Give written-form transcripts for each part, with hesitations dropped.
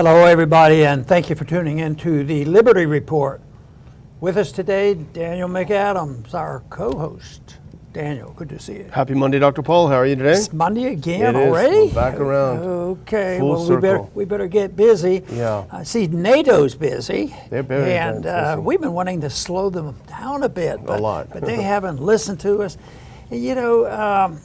Hello, everybody, and thank you for tuning in to the Liberty Report. With us today, Daniel McAdams, our co-host. Daniel, good to see you. Happy Monday, Dr. Paul. How are you today? It's Monday again It already? Is. We're back around. Okay, Full well, circle. we better get busy. Yeah. I see NATO's busy. They're very And busy. we've been wanting to slow them down a bit. But, A lot. but they haven't listened to us. And,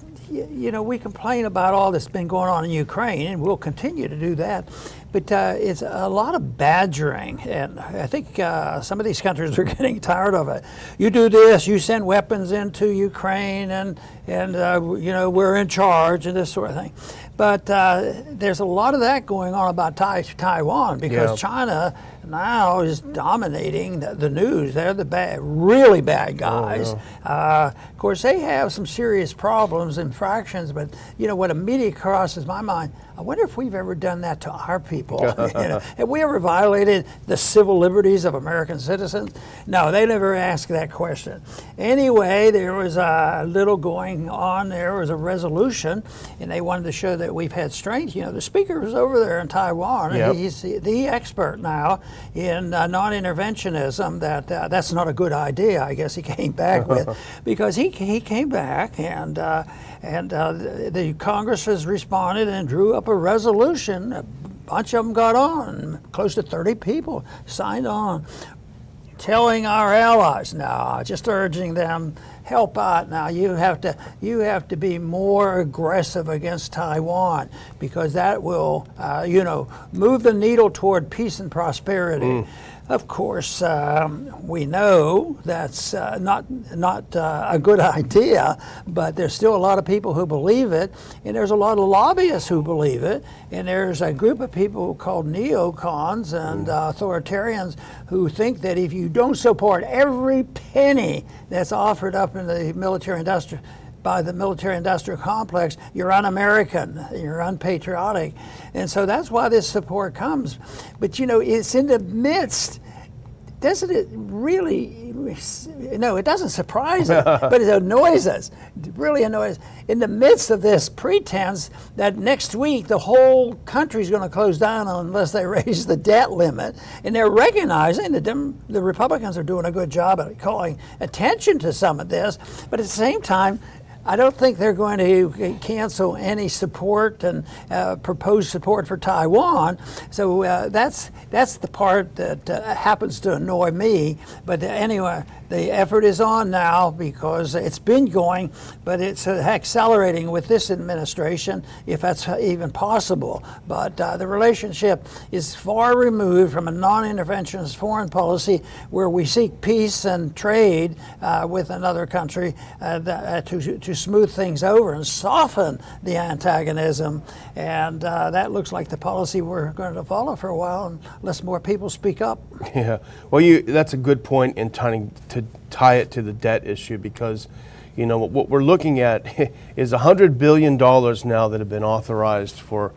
we complain about all that's been going on in Ukraine, and we'll continue to do that. But it's a lot of badgering, and I think some of these countries are getting tired of it. You do this, you send weapons into Ukraine, and we're in charge, and this sort of thing. But there's a lot of that going on about Taiwan, because China now is dominating the news. They're the really bad guys. Oh, no. Of course, they have some serious problems, infractions, but what immediately crosses my mind, I wonder if we've ever done that to our people. Have we ever violated the civil liberties of American citizens? No, they never asked that question. Anyway, there was a little going on. There was a resolution, and they wanted to show that we've had strength. The speaker was over there in Taiwan, and he's the expert now in non-interventionism. That's not a good idea, I guess he came back with, because he came back and the Congress has responded and drew up a resolution. A bunch of them got on. Close to 30 people signed on, telling our allies now, just urging them, help out now. You have to be more aggressive against Taiwan, because that will move the needle toward peace and prosperity. Of course, we know that's not a good idea, but there's still a lot of people who believe it, and there's a lot of lobbyists who believe it, and there's a group of people called neocons and authoritarians who think that if you don't support every penny that's offered up in the military-industrial complex, you're un-American, you're unpatriotic. And so that's why this support comes. But it's in the midst, doesn't it really, it doesn't surprise us, but it annoys us. It really annoys us. In the midst of this pretense that next week the whole country's going to close down unless they raise the debt limit, and they're recognizing that the Republicans are doing a good job at calling attention to some of this, but at the same time, I don't think they're going to cancel any support and proposed support for Taiwan. So that's the part that happens to annoy me. But anyway, the effort is on now, because it's been going, but it's accelerating with this administration, if that's even possible. But the relationship is far removed from a non-interventionist foreign policy where we seek peace and trade with another country to smooth things over and soften the antagonism. And that looks like the policy we're going to follow for a while, unless more people speak up. Yeah, well, that's a good point in trying to tie it to the debt issue, because what we're looking at is $100 billion now that have been authorized for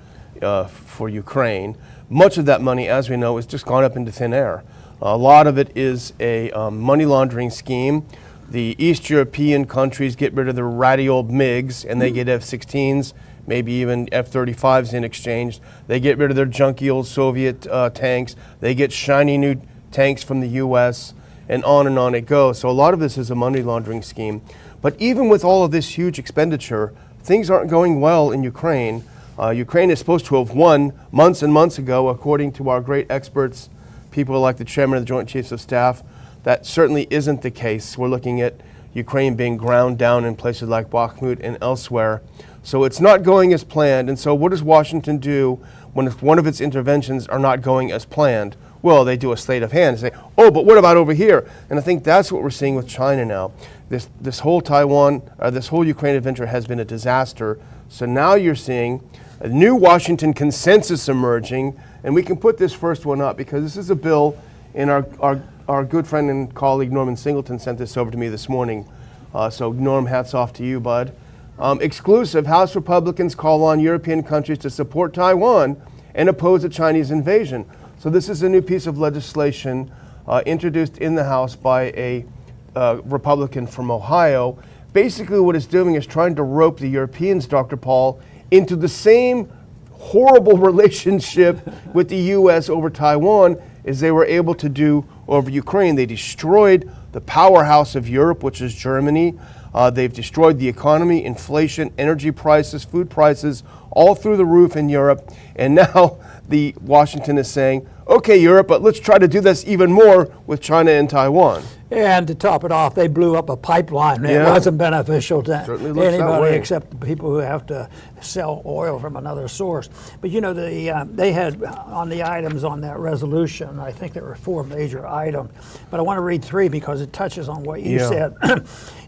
Ukraine. Much of that money, as we know, has just gone up into thin air. A lot of it is a money laundering scheme. The East European countries get rid of their ratty old MiGs, and they get F-16s, maybe even F-35s in exchange. They get rid of their junky old Soviet tanks. They get shiny new tanks from the U.S., and on it goes. So a lot of this is a money laundering scheme. But even with all of this huge expenditure, things aren't going well in Ukraine. Ukraine is supposed to have won months and months ago, according to our great experts, people like the Chairman of the Joint Chiefs of Staff. That certainly isn't the case. We're looking at Ukraine being ground down in places like Bakhmut and elsewhere. So it's not going as planned. And so what does Washington do when one of its interventions are not going as planned? Well, they do a sleight of hand and say, oh, but what about over here? And I think that's what we're seeing with China now. This whole this whole Ukraine adventure has been a disaster. So now you're seeing a new Washington consensus emerging. And we can put this first one up, because this is a bill, and our good friend and colleague Norman Singleton sent this over to me this morning. So Norm, hats off to you, bud. Exclusive, House Republicans call on European countries to support Taiwan and oppose a Chinese invasion. So this is a new piece of legislation introduced in the House by a Republican from Ohio. Basically what it's doing is trying to rope the Europeans, Dr. Paul, into the same horrible relationship with the U.S. over Taiwan as they were able to do over Ukraine. They destroyed the powerhouse of Europe, which is Germany. They've destroyed the economy, inflation, energy prices, food prices, all through the roof in Europe. And now the Washington is saying, okay, Europe, but let's try to do this even more with China and Taiwan. And to top it off, they blew up a pipeline. It wasn't beneficial to anybody except the people who have to sell oil from another source. But you know, they had on the items on that resolution, I think there were 4 major items, but I want to read 3 because it touches on what you said.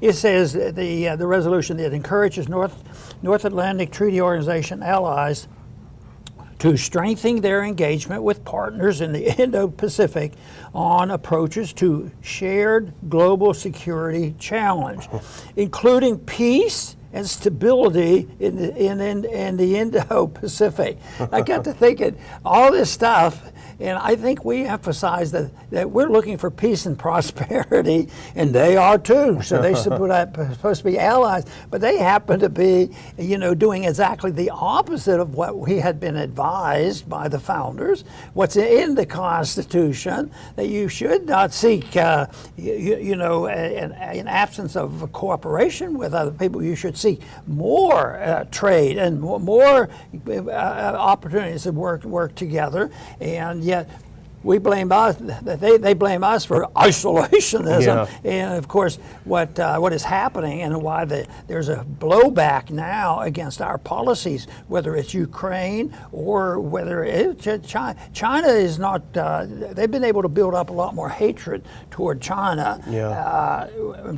It says the resolution that encourages North Atlantic Treaty Organization allies to strengthen their engagement with partners in the Indo-Pacific on approaches to shared global security challenge, including peace and stability in the Indo-Pacific. I got to thinking, all this stuff, and I think we emphasize that we're looking for peace and prosperity, and they are too. So they're supposed to be allies, but they happen to be, doing exactly the opposite of what we had been advised by the founders. What's in the Constitution, that you should not seek, in absence of cooperation with other people, you should seek more trade and more opportunities to work together. And yet we blame us, they blame us for isolationism. And of course what is happening and why there's a blowback now against our policies, whether it's Ukraine or whether it's China. China is not, they've been able to build up a lot more hatred toward China,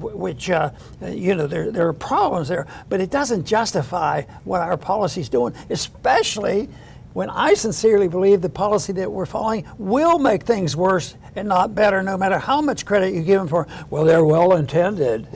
which, there are problems there, but it doesn't justify what our policy's doing, especially when I sincerely believe the policy that we're following will make things worse and not better, no matter how much credit you give them for. Well, they're well intended,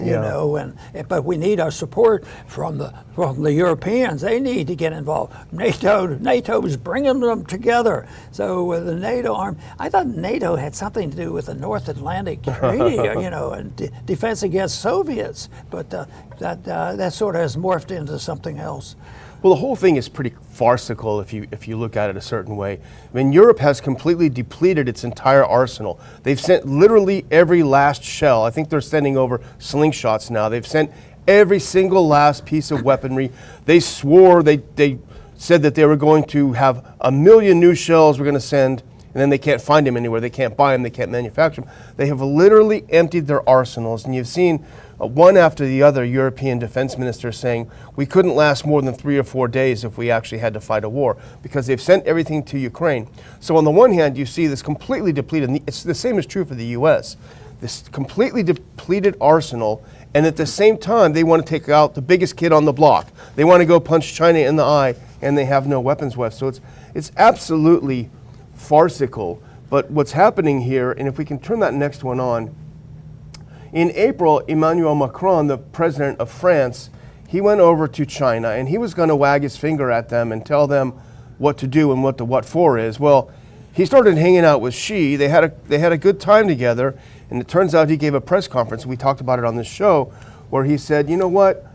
but we need our support from the Europeans. They need to get involved. NATO is bringing them together. So the NATO arm, I thought NATO had something to do with the North Atlantic Treaty, and defense against Soviets, but that sort of has morphed into something else. Well, the whole thing is pretty farcical if you look at it a certain way. I mean, Europe has completely depleted its entire arsenal. They've sent literally every last shell. I think they're sending over slingshots now. They've sent every single last piece of weaponry. They swore, they said that they were going to have 1 million new shells we're going to send, and then they can't find them anywhere. They can't buy them. They can't manufacture them. They have literally emptied their arsenals, and you've seen one after the other European defense ministers saying we couldn't last more than 3 or 4 days if we actually had to fight a war, because they've sent everything to Ukraine. So on the one hand, you see this completely depleted, and it's the same is true for the U.S., this completely depleted arsenal, and at the same time, they want to take out the biggest kid on the block. They want to go punch China in the eye, and they have no weapons left. So it's absolutely farcical. But what's happening here, and if we can turn that next one on, in April, Emmanuel Macron, the president of France, he went over to China and he was going to wag his finger at them and tell them what to do and what the what for is. Well, he started hanging out with Xi. They had a good time together, and it turns out he gave a press conference. We talked about it on this show, where he said, you know what?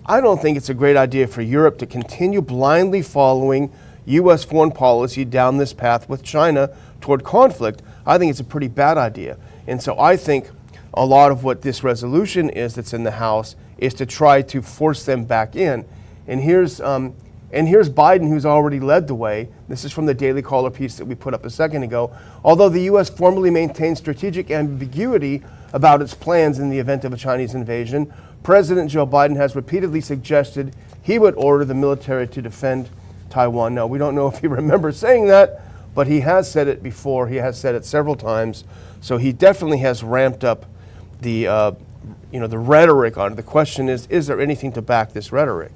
I don't think it's a great idea for Europe to continue blindly following U.S. foreign policy down this path with China toward conflict. I think it's a pretty bad idea. And so I think a lot of what this resolution is that's in the House is to try to force them back in. And here's Biden, who's already led the way. This is from the Daily Caller piece that we put up a second ago. Although the U.S. formally maintains strategic ambiguity about its plans in the event of a Chinese invasion, President Joe Biden has repeatedly suggested he would order the military to defend Taiwan. Now, we don't know if he remembers saying that, but he has said it before. He has said it several times. So he definitely has ramped up the rhetoric on it. The question is there anything to back this rhetoric?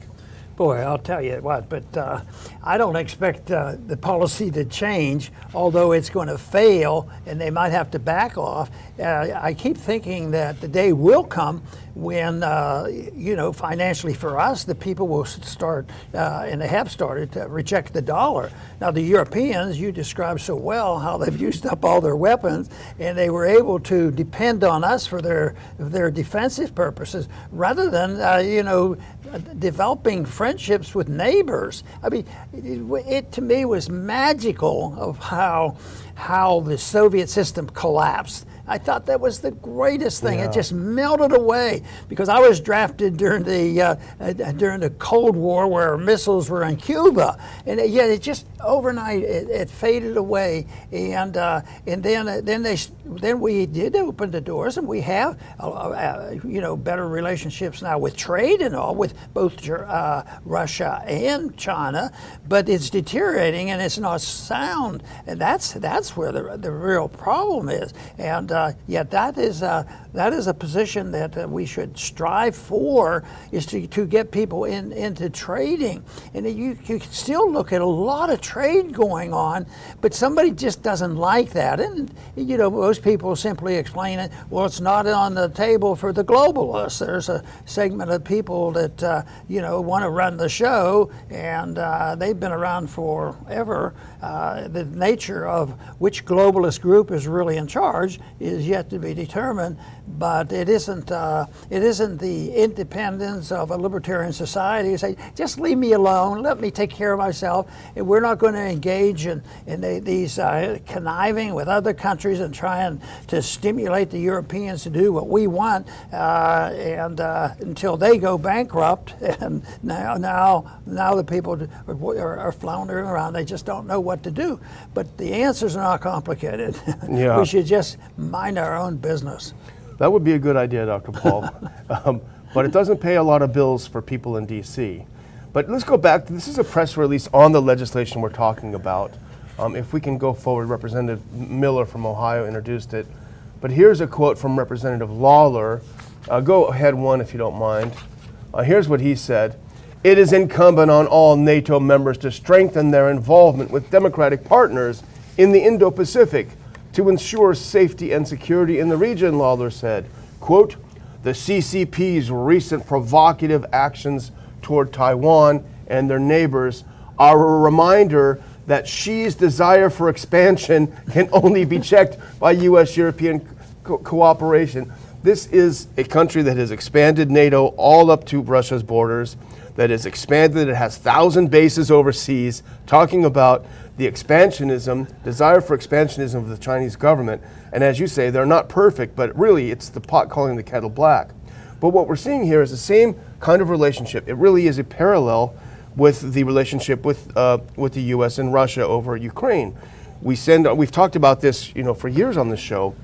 Boy, I'll tell you what, but I don't expect the policy to change, although it's going to fail and they might have to back off. I keep thinking that the day will come when, financially for us, the people will start, and they have started, to reject the dollar. Now, the Europeans, you described so well how they've used up all their weapons, and they were able to depend on us for their defensive purposes, rather than, developing friendships with neighbors. I mean, it to me was magical of how the Soviet system collapsed. I thought that was the greatest thing. It just melted away because I was drafted during the Cold War, where missiles were in Cuba, and yet it just overnight it faded away. And then we did open the doors, and we have better relationships now with trade and all with both Russia and China. But it's deteriorating, and it's not sound, and that's where the real problem is. And yet that is a position that we should strive for, is to get people into trading. And you can still look at a lot of trade going on, but somebody just doesn't like that. And most people simply explain it, well, it's not on the table for the globalists. There's a segment of people that want to run the show, and they've been around forever. The nature of which globalist group is really in charge is yet to be determined, but it isn't the independence of a libertarian society who say, just leave me alone, let me take care of myself, and we're not going to engage in these conniving with other countries and trying to stimulate the Europeans to do what we want, and until they go bankrupt. And now the people are floundering around. They just don't know what to do. But the answers are not complicated. Yeah. We should just mind our own business. That would be a good idea, Dr. Paul. But it doesn't pay a lot of bills for people in D.C. But let's go back. This is a press release on the legislation we're talking about. If we can go forward, Representative Miller from Ohio introduced it. But here's a quote from Representative Lawler. Go ahead, one, if you don't mind. Here's what he said. It is incumbent on all NATO members to strengthen their involvement with democratic partners in the Indo-Pacific to ensure safety and security in the region, Lawler said. Quote, the CCP's recent provocative actions toward Taiwan and their neighbors are a reminder that Xi's desire for expansion can only be checked by U.S.-European cooperation. This is a country that has expanded NATO all up to Russia's borders, that has expanded, it has 1,000 bases overseas, talking about the expansionism, desire for expansionism of the Chinese government. And as you say, they're not perfect, but really it's the pot calling the kettle black. But what we're seeing here is the same kind of relationship. It really is a parallel with the relationship with the U.S. and Russia over Ukraine. We've talked about this, for years on this show.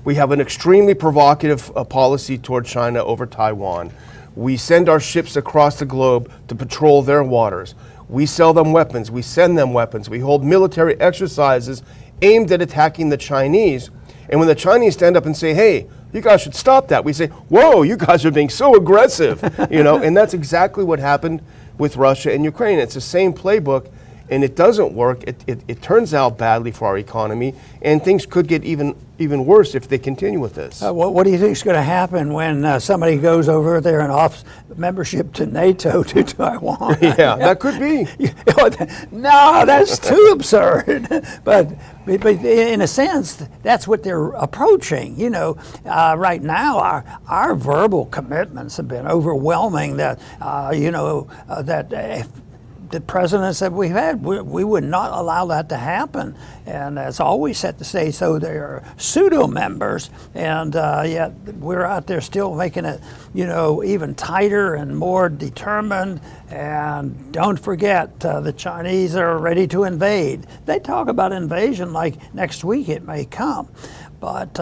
We have an extremely provocative policy toward China over Taiwan. We send our ships across the globe to patrol their waters. We sell them weapons. We send them weapons. We hold military exercises aimed at attacking the Chinese. And when the Chinese stand up and say, hey, you guys should stop that, we say, whoa, you guys are being so aggressive. And that's exactly what happened with Russia and Ukraine. It's the same playbook, and it doesn't work. It turns out badly for our economy, and things could get even worse if they continue with this. What do you think is going to happen when somebody goes over there and offers membership to NATO to Taiwan? Yeah, that could be. No, that's too absurd. But in a sense, that's what they're approaching. Right now, our verbal commitments have been overwhelming. That the presidents that we've had, we would not allow that to happen. And that's always set the stage. So they are pseudo members, and yet we're out there still making it, even tighter and more determined. And don't forget, the Chinese are ready to invade. They talk about invasion like next week it may come, but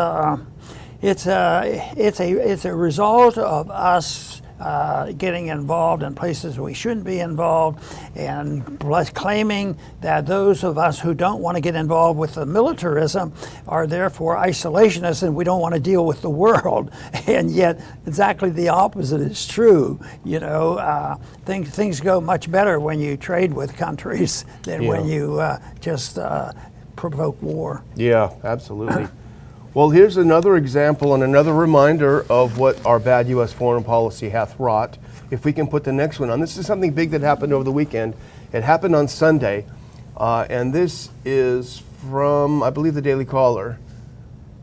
it's a result of us getting involved in places we shouldn't be involved, and claiming that those of us who don't want to get involved with the militarism are therefore isolationists and we don't want to deal with the world. And yet exactly the opposite is true. Things go much better when you trade with countries than when you just provoke war. Yeah, absolutely. Well, here's another example and another reminder of what our bad U.S. foreign policy hath wrought. If we can put the next one on. This is something big that happened over the weekend. It happened on Sunday, and this is from, I believe, the Daily Caller.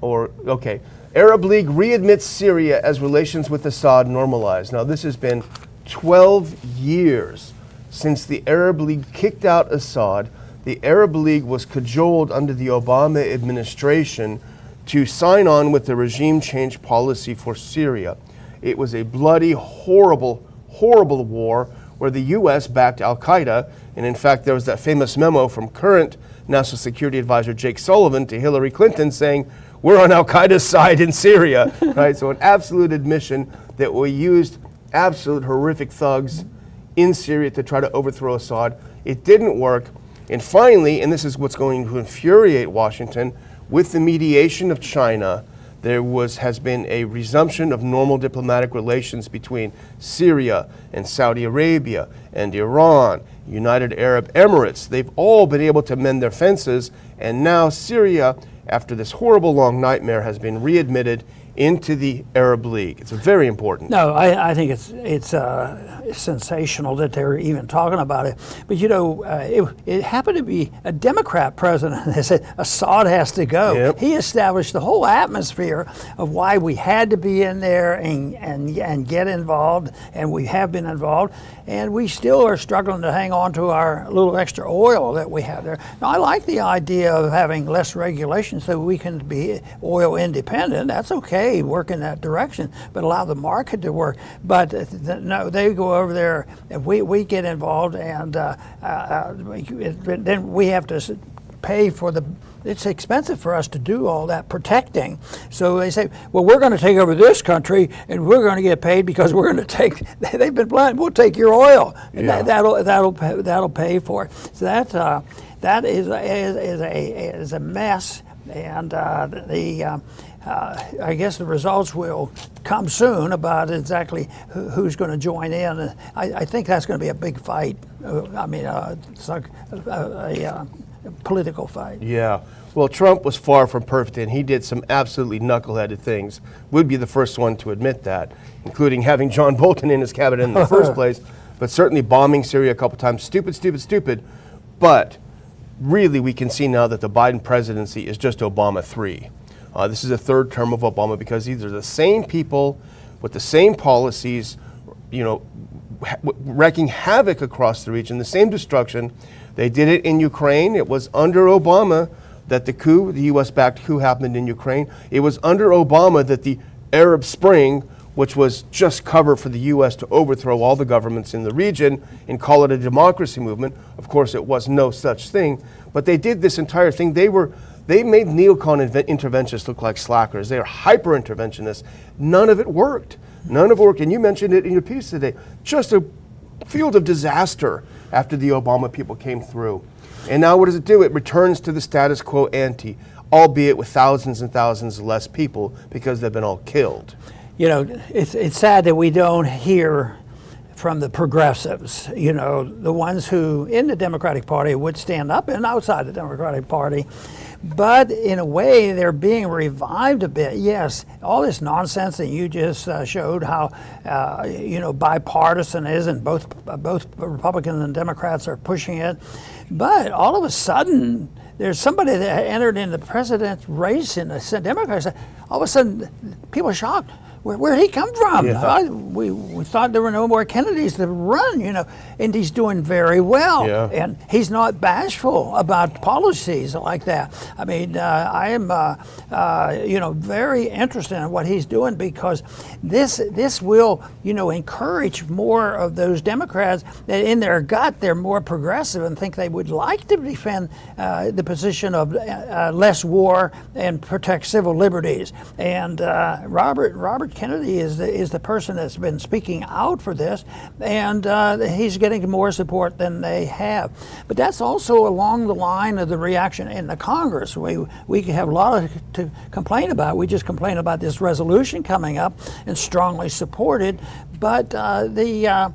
Arab League readmits Syria as relations with Assad normalize. Now, this has been 12 years since the Arab League kicked out Assad. The Arab League was cajoled under the Obama administration to sign on with the regime change policy for Syria. It was a bloody, horrible, horrible war where the U.S. backed al-Qaeda. And in fact, there was that famous memo from current National Security Advisor Jake Sullivan to Hillary Clinton saying, we're on al-Qaeda's side in Syria, right? So an absolute admission that we used absolute horrific thugs in Syria to try to overthrow Assad. It didn't work. And finally, and this is what's going to infuriate Washington, with the mediation of China, there has been a resumption of normal diplomatic relations between Syria and Saudi Arabia and Iran, United Arab Emirates. They've all been able to mend their fences, and now Syria, after this horrible long nightmare, has been readmitted into the Arab League. It's very important. No, I think it's sensational that they're even talking about it. But you know, it happened to be a Democrat president that said Assad has to go. Yep. He established the whole atmosphere of why we had to be in there and get involved, and we have been involved, and we still are struggling to hang on to our little extra oil that we have there. Now, I like the idea of having less regulation so we can be oil independent. That's okay. Work in that direction, but allow the market to work. But no, they go over there, and we get involved, and then we have to pay for the. It's expensive for us to do all that protecting. So they say, well, we're going to take over this country, and we're going to get paid because we're going to take. They've been blind. We'll take your oil, and Yeah. that'll pay for it. So that is a mess, and I guess the results will come soon about exactly who's going to join in. I think that's going to be a big fight. It's like a political fight. Yeah. Well, Trump was far from perfect, and he did some absolutely knuckleheaded things. Would be the first one to admit that, including having John Bolton in his cabinet in the first place, but certainly bombing Syria a couple times. Stupid. But really, we can see now that the Biden presidency is just Obama 3. This is a third term of Obama because these are the same people with the same policies, wreaking havoc across the region, the same destruction. They did it in Ukraine. It was under Obama that the U.S.-backed coup happened in Ukraine. It was under Obama that the Arab Spring, which was just cover for the U.S. to overthrow all the governments in the region and call it a democracy movement. Of course, it was no such thing. But they did this entire thing. They made neocon interventionists look like slackers. They are hyper-interventionists. None of it worked. And you mentioned it in your piece today. Just a field of disaster after the Obama people came through. And now what does it do? It returns to the status quo ante, albeit with thousands and thousands less people because they've been all killed. You know, it's sad that we don't hear from the progressives, the ones who in the Democratic Party would stand up and outside the Democratic Party. But in a way, they're being revived a bit. Yes, all this nonsense that you just showed, how bipartisan is, and both Republicans and Democrats are pushing it. But all of a sudden, there's somebody that entered in the president's race in the Democrats. All of a sudden, people are shocked. Where'd he come from? Yeah. We thought there were no more Kennedys to run, and he's doing very well. Yeah. And he's not bashful about policies like that. I mean, I am, very interested in what he's doing because this will, encourage more of those Democrats that in their gut they're more progressive and think they would like to defend the position of less war and protect civil liberties. And Robert Kennedy is the person that's been speaking out for this, and he's getting more support than they have. But that's also along the line of the reaction in the Congress. We have a lot to complain about. We just complain about this resolution coming up and strongly supported, but the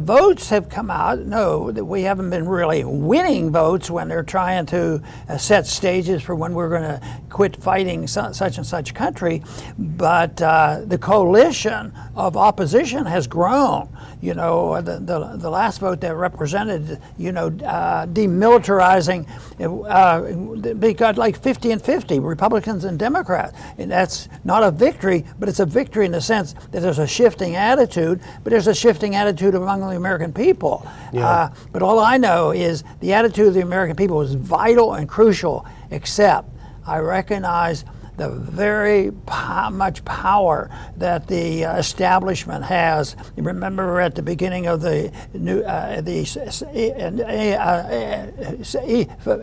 votes have come out. No, that we haven't been really winning votes when they're trying to set stages for when we're going to quit fighting such and such country. But but the coalition of opposition has grown. You know, the last vote that represented, demilitarizing, they got like 50 and 50, Republicans and Democrats. And that's not a victory, but it's a victory in the sense that there's a shifting attitude, but there's a shifting attitude among the American people. Yeah. But all I know is the attitude of the American people is vital and crucial, except I recognize the very much power that the establishment has. You remember at the beginning of the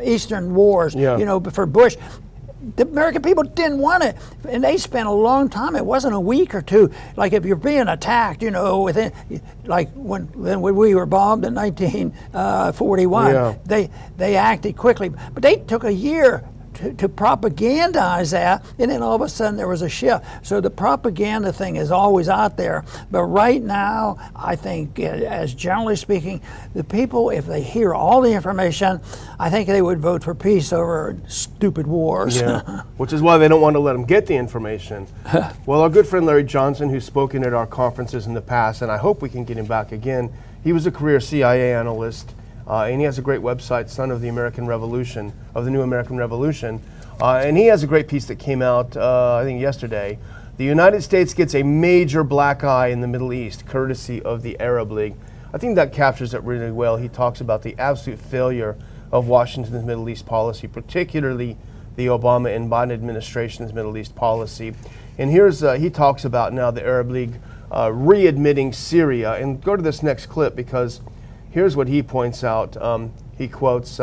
Eastern Wars, for Bush, the American people didn't want it, and they spent a long time. It wasn't a week or two. Like if you're being attacked, within, like when we were bombed in 1941, they acted quickly, but they took a year to propagandize that, and then all of a sudden there was a shift. So the propaganda thing is always out there, but right now I think, as generally speaking, the people, if they hear all the information, I think they would vote for peace over stupid wars. Yeah. Which is why they don't want to let them get the information. Well, our good friend Larry Johnson, who's spoken at our conferences in the past, and I hope we can get him back again, he was a career CIA analyst. And he has a great website, Son of the American Revolution, of the New American Revolution. And he has a great piece that came out, I think yesterday. The United States gets a major black eye in the Middle East, courtesy of the Arab League. I think that captures it really well. He talks about the absolute failure of Washington's Middle East policy, particularly the Obama and Biden administration's Middle East policy. And here's, he talks about now the Arab League readmitting Syria. And go to this next clip, because here's what he points out. He quotes,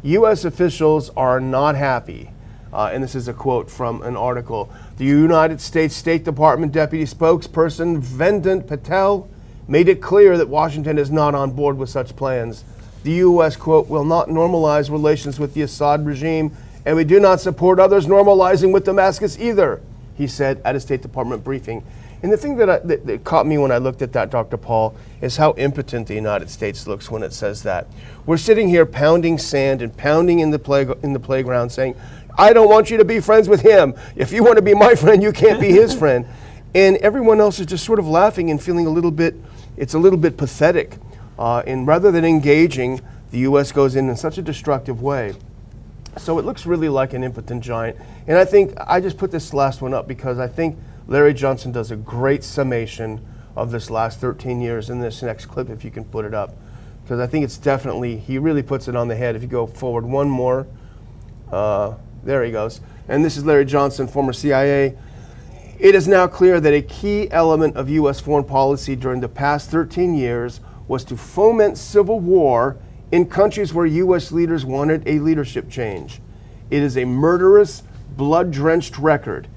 U.S. officials are not happy. And this is a quote from an article. The United States State Department Deputy Spokesperson Vedant Patel made it clear that Washington is not on board with such plans. The U.S., quote, will not normalize relations with the Assad regime, and we do not support others normalizing with Damascus either, he said at a State Department briefing. And the thing that caught me when I looked at that, Dr. Paul, is how impotent the United States looks when it says that. We're sitting here pounding sand and pounding in the playground saying, I don't want you to be friends with him. If you want to be my friend, you can't be his friend. And everyone else is just sort of laughing and feeling it's a little bit pathetic. And rather than engaging, the U.S. goes in such a destructive way. So it looks really like an impotent giant. And I think I just put this last one up because I think Larry Johnson does a great summation of this last 13 years in this next clip, if you can put it up. Because I think it's definitely, he really puts it on the head. If you go forward one more, there he goes. And this is Larry Johnson, former CIA. It is now clear that a key element of U.S. foreign policy during the past 13 years was to foment civil war in countries where U.S. leaders wanted a leadership change. It is a murderous, blood-drenched record.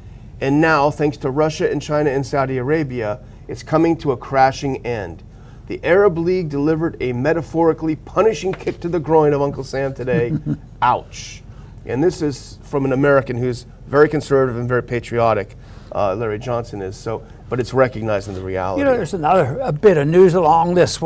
And now, thanks to Russia and China and Saudi Arabia, it's coming to a crashing end. The Arab League delivered a metaphorically punishing kick to the groin of Uncle Sam today. Ouch. And this is from an American who's very conservative and very patriotic. Larry Johnson is. But it's recognizing the reality. There's a bit of news along this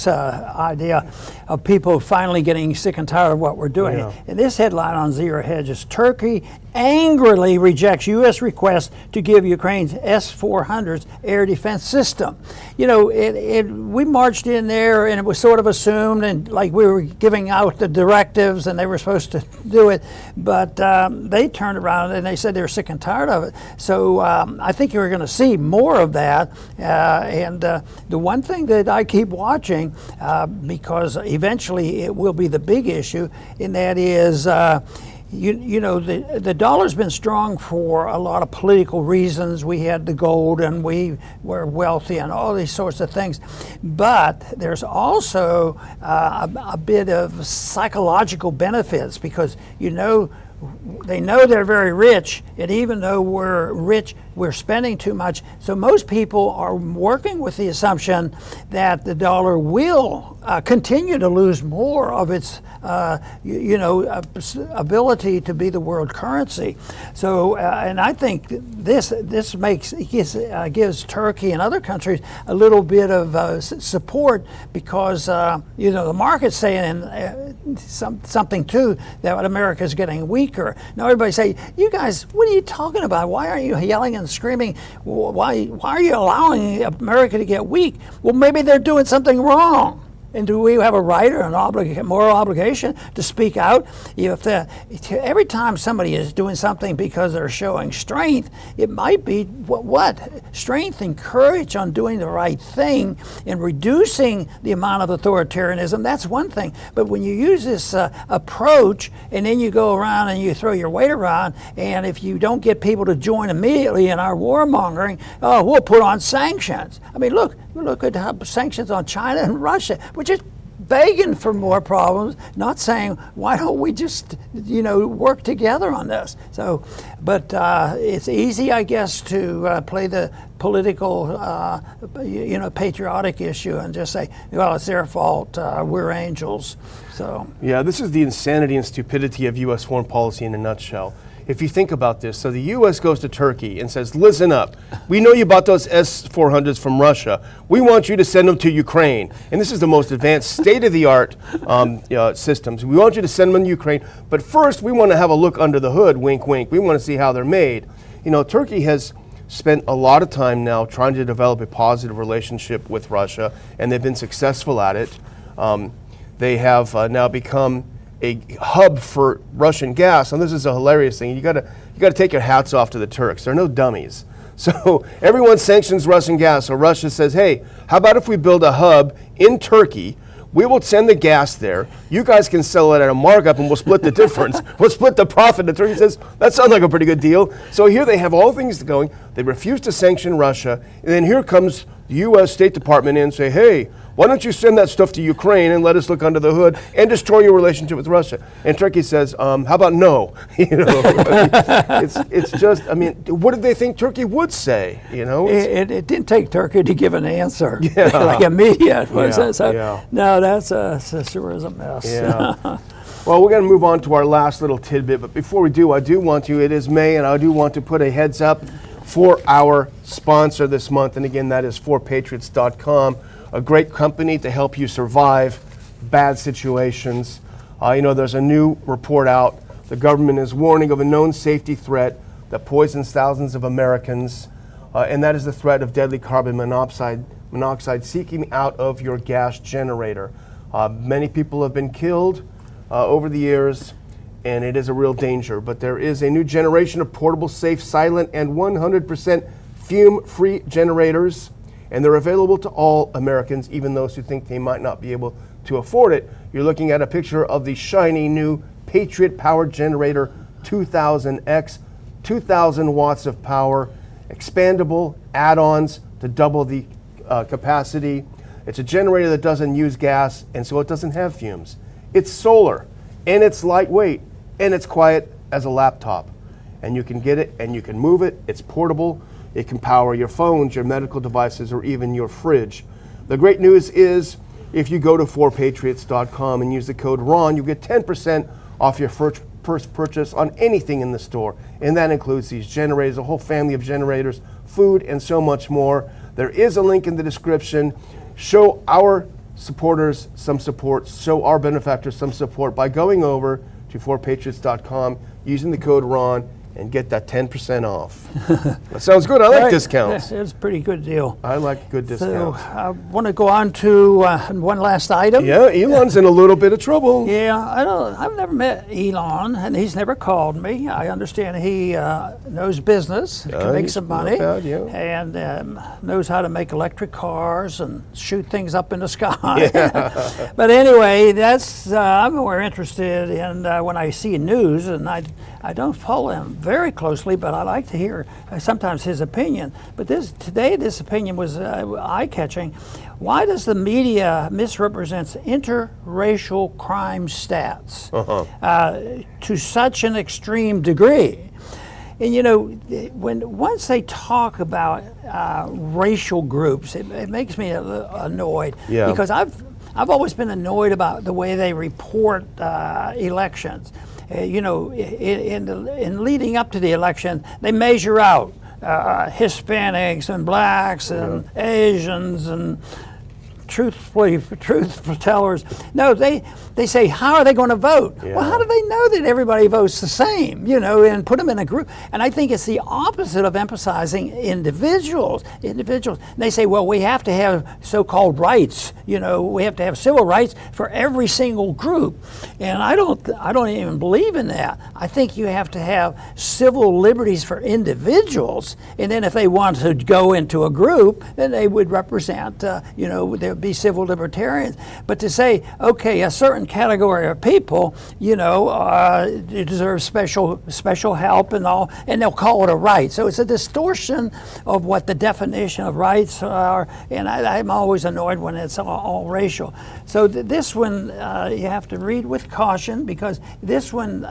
idea of people finally getting sick and tired of what we're doing. Yeah. And this headline on Zero Hedge is Turkey angrily rejects U.S. request to give Ukraine's S-400s air defense system. We marched in there and it was sort of assumed and like we were giving out the directives and they were supposed to do it, but they turned around and they said they were sick and tired of it. So I think you're going to see more of that. And the one thing that I keep watching, because eventually it will be the big issue, and that is, the dollar's been strong for a lot of political reasons. We had the gold and we were wealthy and all these sorts of things. But there's also a bit of psychological benefits because, they know they're very rich, and even though we're rich, we're spending too much. So most people are working with the assumption that the dollar will continue to lose more of its, ability to be the world currency. So, and I think this gives Turkey and other countries a little bit of support because the market's saying something too that America's getting weak. weaker. Now everybody say, you guys, what are you talking about? Why aren't you yelling and screaming? Why are you allowing America to get weak? Well, maybe they're doing something wrong. And do we have a right or an moral obligation to speak out? Every time somebody is doing something because they're showing strength, it might be what? Strength and courage on doing the right thing and reducing the amount of authoritarianism. That's one thing. But when you use this approach and then you go around and you throw your weight around, and if you don't get people to join immediately in our warmongering, we'll put on sanctions. I mean, look at sanctions on China and Russia. We're just begging for more problems, not saying, why don't we just, work together on this? So, but it's easy, I guess, to play the political, patriotic issue and just say, well, it's their fault, we're angels. So. Yeah, this is the insanity and stupidity of U.S. foreign policy in a nutshell. If you think about this, so the U.S. goes to Turkey and says, listen up, we know you bought those S-400s from Russia. We want you to send them to Ukraine. And this is the most advanced state-of-the-art systems. We want you to send them to Ukraine, but first we want to have a look under the hood, wink, wink. We want to see how they're made. Turkey has spent a lot of time now trying to develop a positive relationship with Russia, and they've been successful at it. They have now become a hub for Russian gas, and this is a hilarious thing. You got to take your hats off to the Turks. They're no dummies. So everyone sanctions Russian gas. So Russia says, hey, how about if we build a hub in Turkey? We will send the gas there. You guys can sell it at a markup, and we'll split the difference. We'll split the profit. And Turkey says, that sounds like a pretty good deal. So here they have all things going. They refuse to sanction Russia, and then here comes the U.S. State Department in and say, hey, why don't you send that stuff to Ukraine and let us look under the hood and destroy your relationship with Russia? And Turkey says, how about no? It's just, what did they think Turkey would say? It didn't take Turkey to give an answer, like immediate. No, that's sure is a mess. Yeah. Well, we're going to move on to our last little tidbit, but before we do, it is May, and I do want to put a heads up for our sponsor this month, and again, that is forpatriots.com. A great company to help you survive bad situations. There's a new report out. The government is warning of a known safety threat that poisons thousands of Americans, and that is the threat of deadly carbon monoxide seeping out of your gas generator. Many people have been killed over the years, and it is a real danger. But there is a new generation of portable, safe, silent, and 100% fume-free generators, and they're available to all Americans, even those who think they might not be able to afford it. You're looking at a picture of the shiny new Patriot Power Generator 2000X, 2,000 watts of power, expandable add-ons to double the capacity. It's a generator that doesn't use gas, and so it doesn't have fumes. It's solar, and it's lightweight, and it's quiet as a laptop. And you can get it, and you can move it. It's portable. It can power your phones, your medical devices, or even your fridge. The great news is if you go to forpatriots.com and use the code RON, you get 10% off your first purchase on anything in the store. And that includes these generators, a whole family of generators, food, and so much more. There is a link in the description. Show our supporters some support, show our benefactors some support by going over to forpatriots.com, using the code RON, and get that 10% off. That sounds good. I like discounts. It's a pretty good deal. I like good discounts. So I want to go on to one last item. Yeah, Elon's in a little bit of trouble. Yeah, I've never met Elon, and he's never called me. I understand he knows business, can make some money, and knows how to make electric cars and shoot things up in the sky. Yeah. But anyway, I'm more interested in when I see news, and I don't follow him very closely, but I like to hear sometimes his opinion. But today this opinion was eye-catching. Why does the media misrepresent interracial crime stats to such an extreme degree? And once they talk about racial groups, it makes me annoyed because I've always been annoyed about the way they report elections. In leading up to the election, they measure out Hispanics and blacks and Asians and truth tellers. No, they say, how are they going to vote? Yeah. Well, how do they know that everybody votes the same, and put them in a group? And I think it's the opposite of emphasizing individuals. And they say, well, we have to have so-called rights, we have to have civil rights for every single group. And I don't even believe in that. I think you have to have civil liberties for individuals, and then if they want to go into a group, then they would represent, there would be civil libertarians. But to say, okay, a certain category of people, deserve special help and all, and they'll call it a right. So it's a distortion of what the definition of rights are, and I'm always annoyed when it's all racial. So this one you have to read with caution, because this one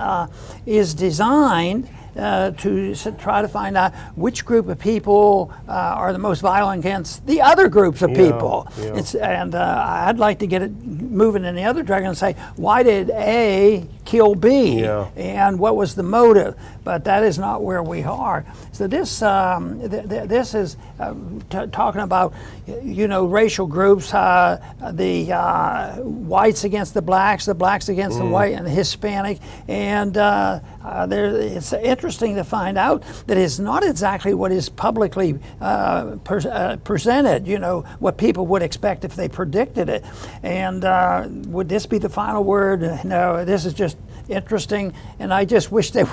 is designed to try to find out which group of people are the most violent against the other groups of people. Yeah. I'd like to get it moving in the other direction and say, why did A kill B? Yeah. And what was the motive? But that is not where we are. So this is talking about, racial groups, the whites against the blacks against the white and the Hispanic, and it's interesting to find out that it's not exactly what is publicly presented, what people would expect if they predicted it. And would this be the final word? No, this is just interesting, and I just wish they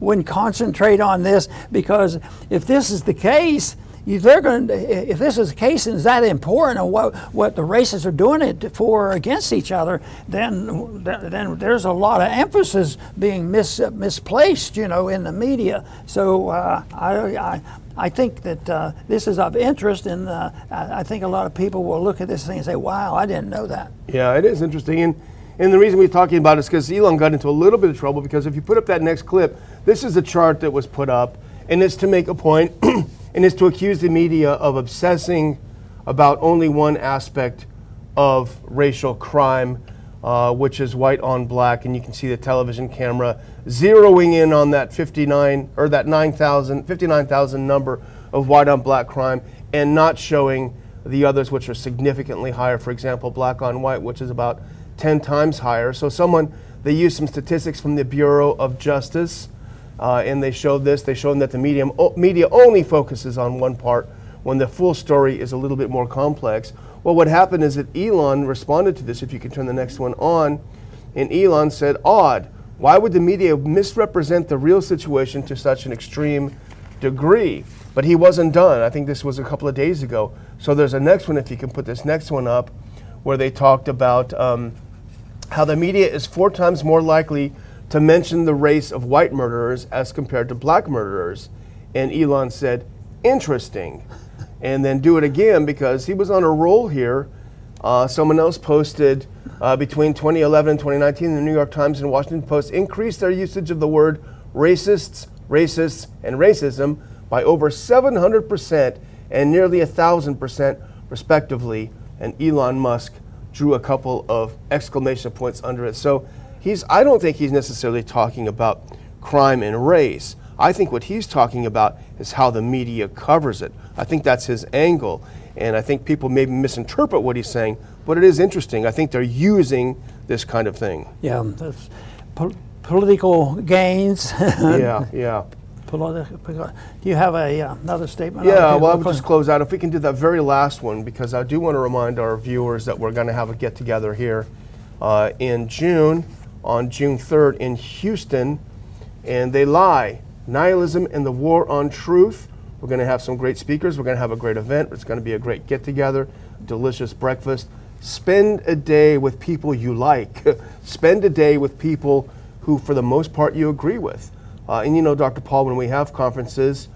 wouldn't concentrate on this, because if this is the case, if this is the case and is that important, and what the races are doing it for against each other, then there's a lot of emphasis being misplaced, in the media. So I think that this is of interest, and I think a lot of people will look at this thing and say, "Wow, I didn't know that." Yeah, it is interesting, and the reason we're talking about it is because Elon got into a little bit of trouble, because if you put up that next clip, this is a chart that was put up, and it's to make a point. And is to accuse the media of obsessing about only one aspect of racial crime, which is white on black. And you can see the television camera zeroing in on that 59,000 number of white on black crime, and not showing the others, which are significantly higher. For example, black on white, which is about 10 times higher. So they used some statistics from the Bureau of Justice, and they showed this. They showed that the media only focuses on one part when the full story is a little bit more complex. Well, what happened is that Elon responded to this, if you can turn the next one on, and Elon said, odd, why would the media misrepresent the real situation to such an extreme degree? But he wasn't done. I think this was a couple of days ago. So there's a next one, if you can put this next one up, where they talked about how the media is 4 times more likely to mention the race of white murderers as compared to black murderers. And Elon said, interesting. And then do it again, because he was on a roll here. Someone else posted between 2011 and 2019, the New York Times and Washington Post increased their usage of the word racists, and racism by over 700% and nearly 1,000% respectively. And Elon Musk drew a couple of exclamation points under it. So I don't think he's necessarily talking about crime and race. I think what he's talking about is how the media covers it. I think that's his angle. And I think people maybe misinterpret what he's saying, but it is interesting. I think they're using this kind of thing. Yeah, that's political gains. Yeah. Do you have another statement? Yeah, well, I would just close out. If we can do that very last one, because I do want to remind our viewers that we're going to have a get-together here in June, on June 3rd in Houston, and they lie. Nihilism and the War on Truth. We're going to have some great speakers. We're going to have a great event. It's going to be a great get-together, delicious breakfast. Spend a day with people you like. Spend a day with people who, for the most part, you agree with. And you know, Dr. Paul, when we have conferences,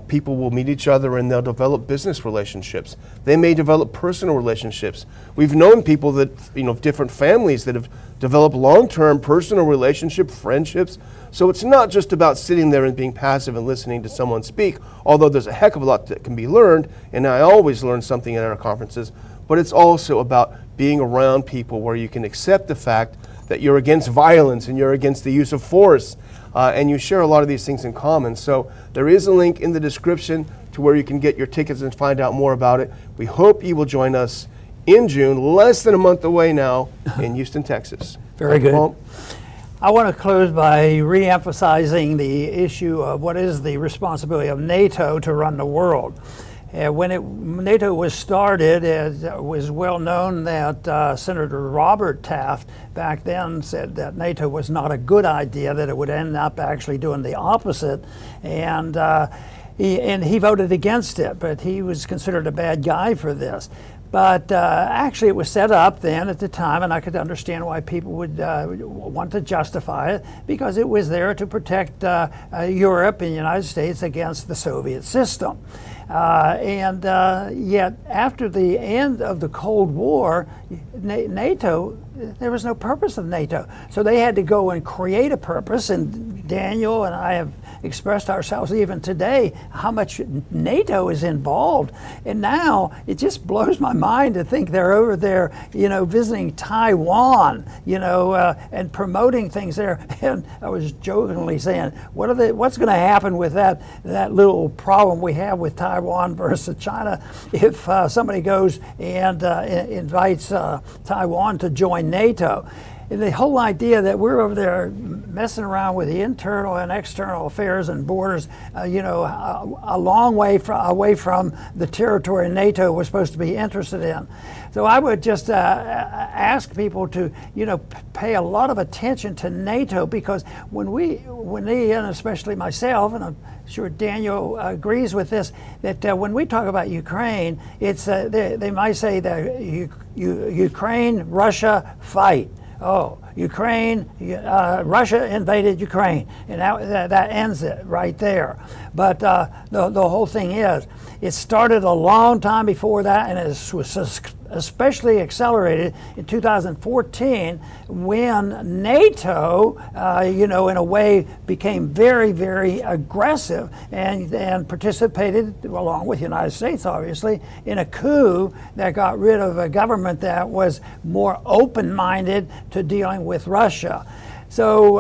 people will meet each other and they'll develop business relationships. They may develop personal relationships. We've known people that, different families that have developed long-term personal relationship, friendships. So it's not just about sitting there and being passive and listening to someone speak, although there's a heck of a lot that can be learned, and I always learn something at our conferences, but it's also about being around people where you can accept the fact that you're against violence and you're against the use of force, and you share a lot of these things in common. So there is a link in the description to where you can get your tickets and find out more about it. We hope you will join us in June, less than a month away now in Houston, Texas. Very good. Well, I want to close by re-emphasizing the issue of what is the responsibility of NATO to run the world. When NATO was started, it was well known that Senator Robert Taft back then said that NATO was not a good idea, that it would end up actually doing the opposite. And he voted against it, but he was considered a bad guy for this. But actually it was set up then at the time, and I could understand why people would want to justify it, because it was there to protect Europe and the United States against the Soviet system. Yet after the end of the Cold War, NATO, there was no purpose of NATO. So they had to go and create a purpose, and Daniel and I have expressed ourselves even today how much NATO is involved. And now it just blows my mind to think they're over there, visiting Taiwan, and promoting things there. And I was jokingly saying, what's going to happen with that little problem we have with Taiwan versus China if somebody goes and invites Taiwan to join NATO? And the whole idea that we're over there messing around with the internal and external affairs and borders, a long way away from the territory NATO was supposed to be interested in. So I would just ask people to, pay a lot of attention to NATO, because when they, and especially myself, and I'm sure Daniel agrees with this, that when we talk about Ukraine, it's they might say that Ukraine, Russia, fight. Oh, Ukraine, Russia invaded Ukraine, and that ends it right there. But the whole thing is, it started a long time before that, and it was especially accelerated in 2014 when NATO, in a way, became very, very aggressive and participated, along with the United States, obviously, in a coup that got rid of a government that was more open-minded to dealing with Russia. So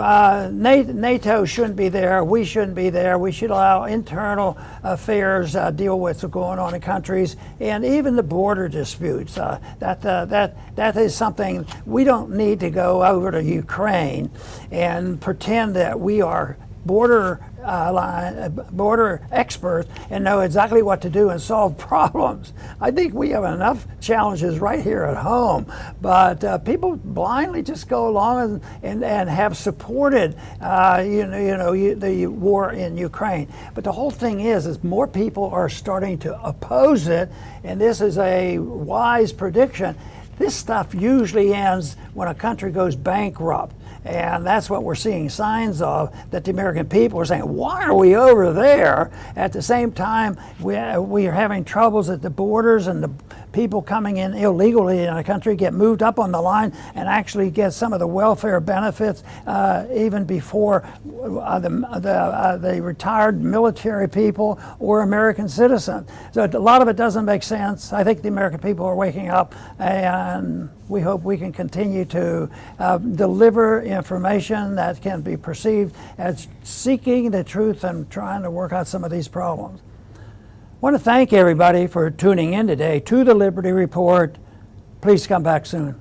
NATO shouldn't be there. We shouldn't be there. We should allow internal affairs deal with what's going on in countries, and even the border disputes. That is something we don't need to go over to Ukraine and pretend that we are border experts and know exactly what to do and solve problems. I think we have enough challenges right here at home, but people blindly just go along and have supported the war in Ukraine. But the whole thing is more people are starting to oppose it, and this is a wise prediction. This stuff usually ends when a country goes bankrupt. And that's what we're seeing signs of, that the American people are saying, why are we over there? At the same time, we are having troubles at the borders, and the people coming in illegally in a country get moved up on the line and actually get some of the welfare benefits even before the retired military people or American citizens. So a lot of it doesn't make sense. I think the American people are waking up, and we hope we can continue to deliver information that can be perceived as seeking the truth and trying to work out some of these problems. I want to thank everybody for tuning in today to the Liberty Report. Please come back soon.